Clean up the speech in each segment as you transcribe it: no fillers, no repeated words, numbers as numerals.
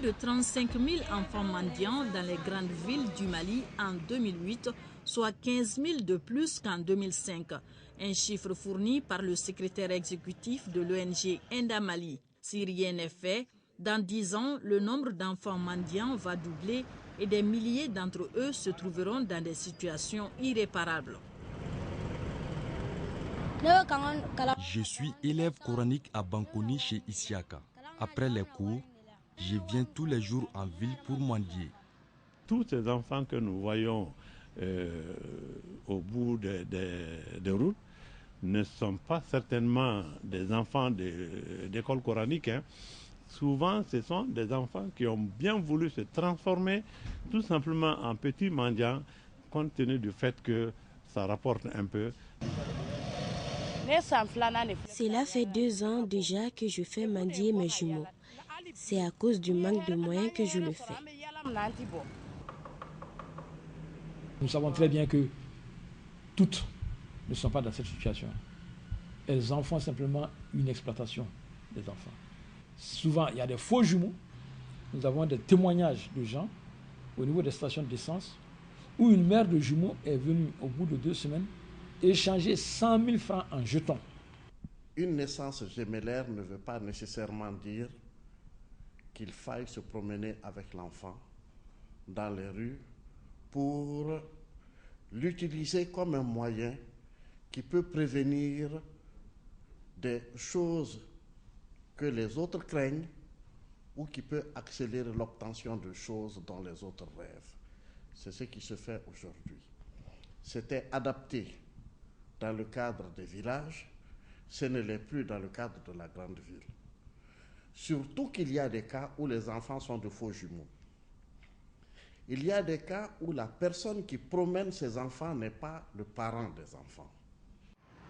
de 35 000 enfants mendiants dans les grandes villes du Mali en 2008, soit 15 000 de plus qu'en 2005. Un chiffre fourni par le secrétaire exécutif de l'ONG Enda Mali. Si rien n'est fait, dans 10 ans, le nombre d'enfants mendiants va doubler et des milliers d'entre eux se trouveront dans des situations irréparables. Je suis élève coranique à Bankoni chez Isiaka. Après les cours, je viens tous les jours en ville pour mendier. Tous ces enfants que nous voyons au bout des routes ne sont pas certainement des enfants d'école coranique. Souvent, ce sont des enfants qui ont bien voulu se transformer tout simplement en petits mendiants, compte tenu du fait que ça rapporte un peu. Cela fait 2 ans déjà que je fais mendier mes jumeaux. C'est à cause du manque de moyens que je le fais. Nous savons très bien que toutes ne sont pas dans cette situation. Elles en font simplement une exploitation des enfants. Souvent, il y a des faux jumeaux. Nous avons des témoignages de gens au niveau des stations d'essence où une mère de jumeaux est venue au bout de 2 semaines échanger 100 000 francs en jetons. Une naissance gémellaire ne veut pas nécessairement dire qu'il faille se promener avec l'enfant dans les rues pour l'utiliser comme un moyen qui peut prévenir des choses que les autres craignent ou qui peut accélérer l'obtention de choses dont les autres rêvent. C'est ce qui se fait aujourd'hui. C'était adapté dans le cadre des villages, ce ne l'est plus dans le cadre de la grande ville. Surtout qu'il y a des cas où les enfants sont de faux jumeaux. Il y a des cas où la personne qui promène ses enfants n'est pas le parent des enfants.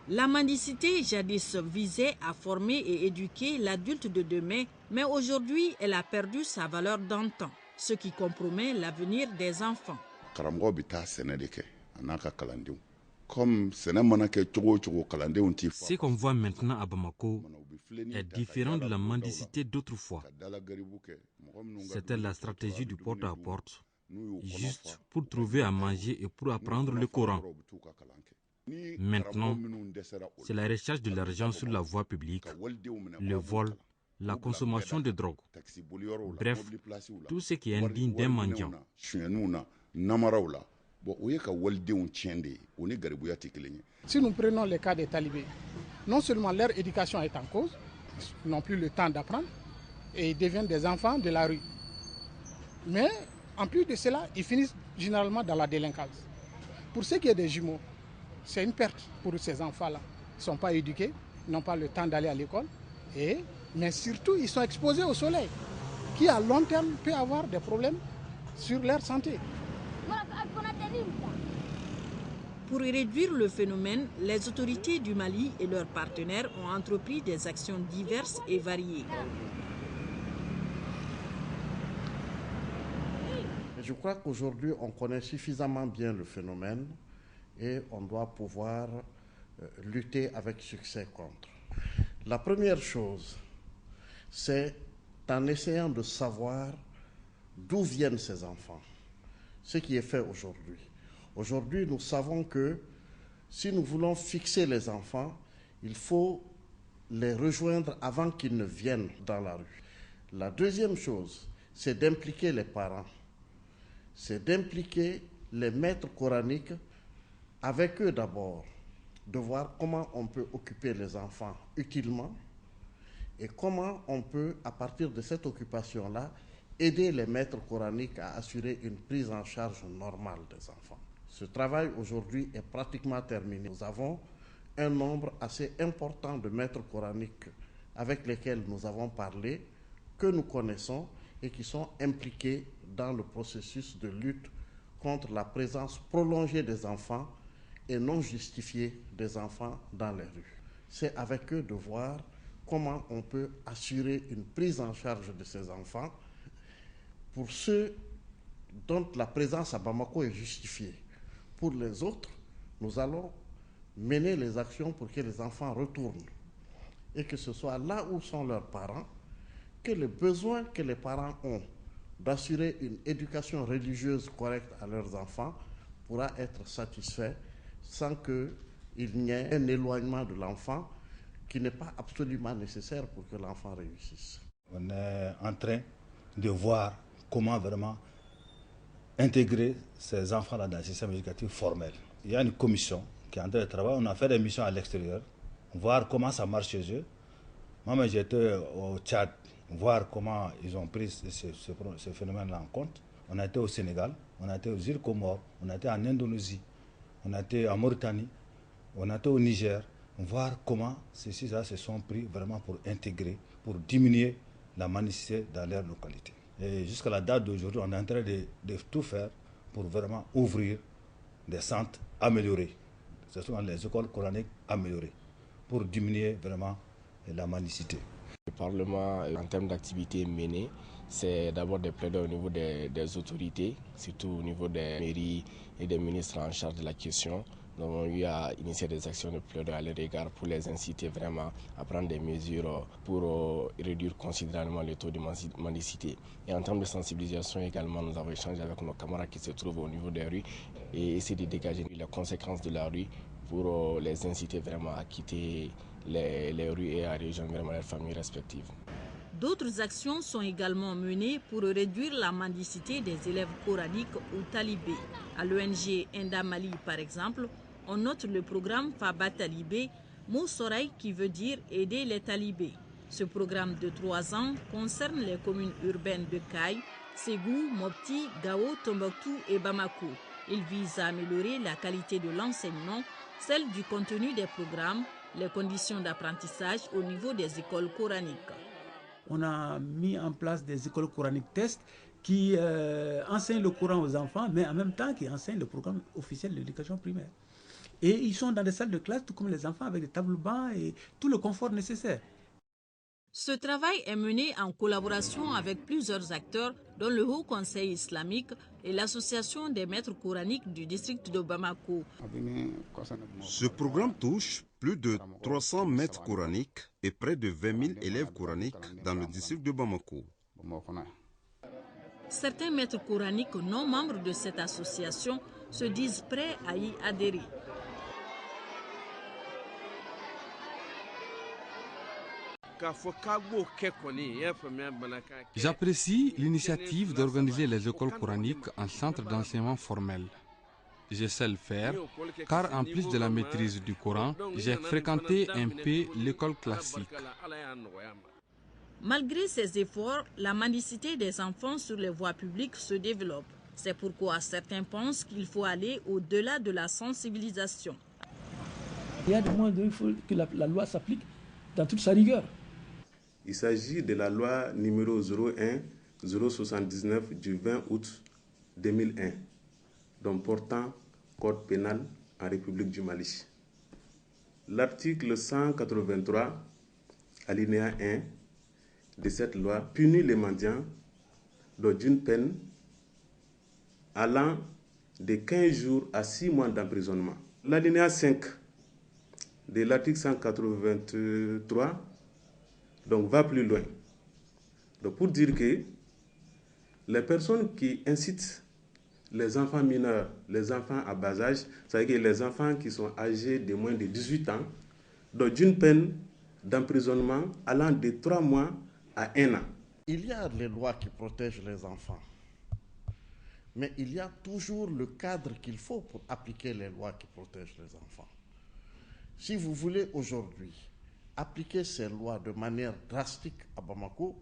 La mendicité jadis visait à former et éduquer l'adulte de demain, mais aujourd'hui elle a perdu sa valeur d'antan, ce qui compromet l'avenir des enfants. Ce qu'on voit maintenant à Bamako est différent de la mendicité d'autrefois. C'était la stratégie du porte-à-porte, juste pour trouver à manger et pour apprendre le Coran. Maintenant, c'est la recherche de l'argent sur la voie publique, le vol, la consommation de drogue. Bref, tout ce qui est indigne d'un mendiant. Si nous prenons le cas des talibés, non seulement leur éducation est en cause, ils n'ont plus le temps d'apprendre et ils deviennent des enfants de la rue. Mais en plus de cela, ils finissent généralement dans la délinquance. Pour ce qui est des jumeaux, c'est une perte pour ces enfants-là. Ils ne sont pas éduqués, ils n'ont pas le temps d'aller à l'école, mais surtout ils sont exposés au soleil, qui à long terme peut avoir des problèmes sur leur santé. Pour réduire le phénomène, les autorités du Mali et leurs partenaires ont entrepris des actions diverses et variées. Je crois qu'aujourd'hui, on connaît suffisamment bien le phénomène et on doit pouvoir lutter avec succès contre. La première chose, c'est en essayant de savoir d'où viennent ces enfants, ce qui est fait aujourd'hui. Aujourd'hui, nous savons que si nous voulons fixer les enfants, il faut les rejoindre avant qu'ils ne viennent dans la rue. La deuxième chose, c'est d'impliquer les parents, c'est d'impliquer les maîtres coraniques avec eux d'abord, de voir comment on peut occuper les enfants utilement et comment on peut, à partir de cette occupation-là, aider les maîtres coraniques à assurer une prise en charge normale des enfants. Ce travail aujourd'hui est pratiquement terminé. Nous avons un nombre assez important de maîtres coraniques avec lesquels nous avons parlé, que nous connaissons et qui sont impliqués dans le processus de lutte contre la présence prolongée des enfants et non justifiée des enfants dans les rues. C'est avec eux de voir comment on peut assurer une prise en charge de ces enfants pour ceux dont la présence à Bamako est justifiée. Pour les autres, nous allons mener les actions pour que les enfants retournent et que ce soit là où sont leurs parents, que les besoins que les parents ont d'assurer une éducation religieuse correcte à leurs enfants pourra être satisfait sans qu'il n'y ait un éloignement de l'enfant qui n'est pas absolument nécessaire pour que l'enfant réussisse. On est en train de voir comment vraiment intégrer ces enfants-là dans le système éducatif formel. Il y a une commission qui est en train de travailler. On a fait des missions à l'extérieur, voir comment ça marche chez eux. Moi, j'étais au Tchad, voir comment ils ont pris ce phénomène-là en compte. On a été au Sénégal, on a été aux îles Comores, on a été en Indonésie, on a été en Mauritanie, on a été au Niger, voir comment ceux-là se sont pris vraiment pour intégrer, pour diminuer la mendicité dans leur localité. Et jusqu'à la date d'aujourd'hui, on est en train de tout faire pour vraiment ouvrir des centres améliorés. Ce sont les écoles coraniques améliorées pour diminuer vraiment la mendicité. Le Parlement, en termes d'activités menées, c'est d'abord des plaidoyers au niveau des autorités, surtout au niveau des mairies et des ministres en charge de la question. Nous avons eu à initier des actions de plaidoyer à leur égard pour les inciter vraiment à prendre des mesures pour réduire considérablement le taux de mendicité. Et en termes de sensibilisation également, nous avons échangé avec nos camarades qui se trouvent au niveau des rues et essayer de dégager les conséquences de la rue pour les inciter vraiment à quitter les rues et à rejoindre vraiment leurs familles respectives. D'autres actions sont également menées pour réduire la mendicité des élèves coraniques ou talibés. À l'ONG Enda Mali, par exemple, on note le programme Faba Talibé, mot Soraï qui veut dire aider les talibés. Ce programme de 3 ans concerne les communes urbaines de Kaï, Ségou, Mopti, Gao, Tombouctou et Bamako. Il vise à améliorer la qualité de l'enseignement, celle du contenu des programmes, les conditions d'apprentissage au niveau des écoles coraniques. On a mis en place des écoles coraniques tests qui enseignent le Coran aux enfants, mais en même temps qui enseignent le programme officiel de l'éducation primaire. Et ils sont dans des salles de classe, tout comme les enfants, avec des tables bancs et tout le confort nécessaire. Ce travail est mené en collaboration avec plusieurs acteurs, dont le Haut Conseil islamique et l'Association des maîtres coraniques du district de Bamako. Ce programme touche plus de 300 maîtres coraniques et près de 20 000 élèves coraniques dans le district de Bamako. Certains maîtres coraniques non membres de cette association se disent prêts à y adhérer. J'apprécie l'initiative d'organiser les écoles coraniques en centre d'enseignement formel. Je sais le faire, car en plus de la maîtrise du Coran, j'ai fréquenté un peu l'école classique. Malgré ces efforts, la mendicité des enfants sur les voies publiques se développe. C'est pourquoi certains pensent qu'il faut aller au-delà de la sensibilisation. Il y a des moments où il faut que la loi s'applique dans toute sa rigueur. Il s'agit de la loi numéro 01-079 du 20 août 2001, donc portant code pénal en République du Mali. L'article 183, alinéa 1 de cette loi punit les mendiants d'une peine allant de 15 jours à 6 mois d'emprisonnement. L'alinéa 5 de l'article 183 donc va plus loin. Donc pour dire que les personnes qui incitent les enfants mineurs, les enfants à bas âge, c'est-à-dire les enfants qui sont âgés de moins de 18 ans, donc d'une peine d'emprisonnement allant de 3 mois à 1 an. Il y a les lois qui protègent les enfants, mais il y a toujours le cadre qu'il faut pour appliquer les lois qui protègent les enfants. Si vous voulez aujourd'hui appliquer ces lois de manière drastique à Bamako,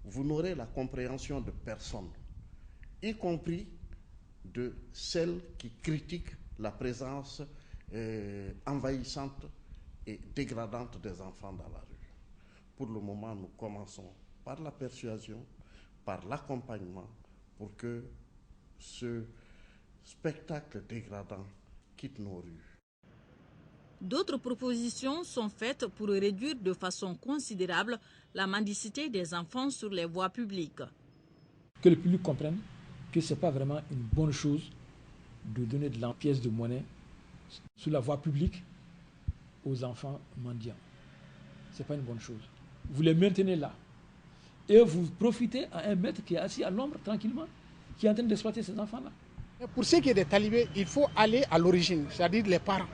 vous n'aurez la compréhension de personne, y compris de celles qui critiquent la présence envahissante et dégradante des enfants dans la rue. Pour le moment, nous commençons par la persuasion, par l'accompagnement, pour que ce spectacle dégradant quitte nos rues. D'autres propositions sont faites pour réduire de façon considérable la mendicité des enfants sur les voies publiques. Que le public comprenne que ce n'est pas vraiment une bonne chose de donner de la pièce de monnaie sur la voie publique aux enfants mendiants. Ce n'est pas une bonne chose. Vous les maintenez là. Et vous profitez à un maître qui est assis à l'ombre tranquillement, qui est en train d'exploiter ces enfants-là. Pour ce qui est des talibés, il faut aller à l'origine, c'est-à-dire les parents.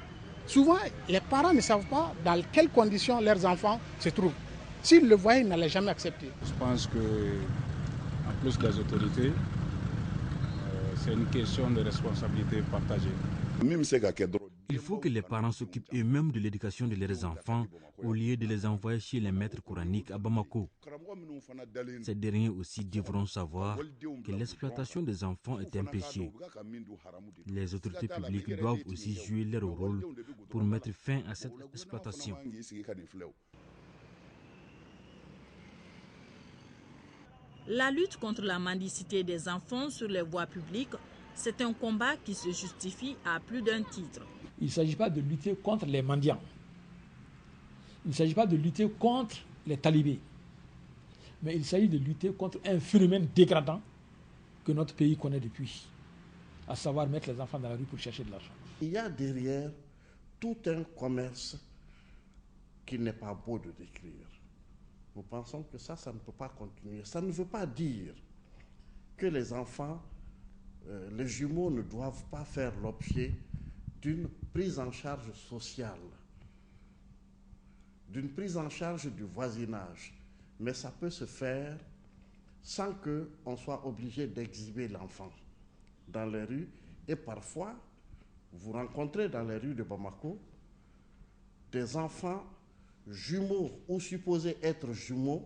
Souvent, les parents ne savent pas dans quelles conditions leurs enfants se trouvent. S'ils le voyaient, ils n'allaient jamais accepter. Je pense que, en plus des autorités, c'est une question de responsabilité partagée. Il faut que les parents s'occupent eux-mêmes de l'éducation de leurs enfants au lieu de les envoyer chez les maîtres coraniques à Bamako. Ces derniers aussi devront savoir que l'exploitation des enfants est un péché. Les autorités publiques doivent aussi jouer leur rôle pour mettre fin à cette exploitation. La lutte contre la mendicité des enfants sur les voies publiques, c'est un combat qui se justifie à plus d'un titre. Il ne s'agit pas de lutter contre les mendiants. Il ne s'agit pas de lutter contre les talibés. Mais il s'agit de lutter contre un phénomène dégradant que notre pays connaît depuis, à savoir mettre les enfants dans la rue pour chercher de l'argent. Il y a derrière tout un commerce qui n'est pas beau de décrire. Nous pensons que ça ne peut pas continuer. Ça ne veut pas dire que les enfants, les jumeaux ne doivent pas faire l'objet d'une prise en charge sociale, d'une prise en charge du voisinage. Mais ça peut se faire sans qu'on soit obligé d'exhiber l'enfant dans les rues. Et parfois, vous rencontrez dans les rues de Bamako des enfants jumeaux ou supposés être jumeaux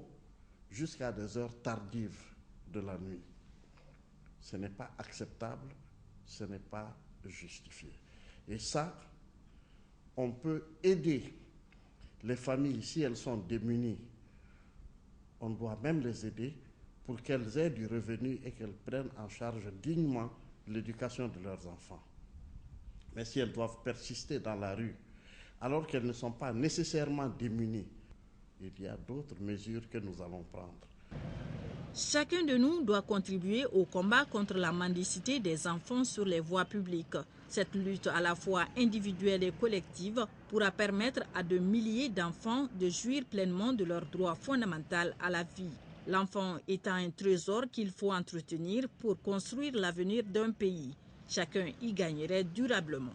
jusqu'à des heures tardives de la nuit. Ce n'est pas acceptable, ce n'est pas justifié. Et ça, on peut aider les familles, si elles sont démunies, on doit même les aider pour qu'elles aient du revenu et qu'elles prennent en charge dignement l'éducation de leurs enfants. Mais si elles doivent persister dans la rue, alors qu'elles ne sont pas nécessairement démunies, il y a d'autres mesures que nous allons prendre. Chacun de nous doit contribuer au combat contre la mendicité des enfants sur les voies publiques. Cette lutte à la fois individuelle et collective pourra permettre à de milliers d'enfants de jouir pleinement de leur droit fondamental à la vie. L'enfant étant un trésor qu'il faut entretenir pour construire l'avenir d'un pays. Chacun y gagnerait durablement.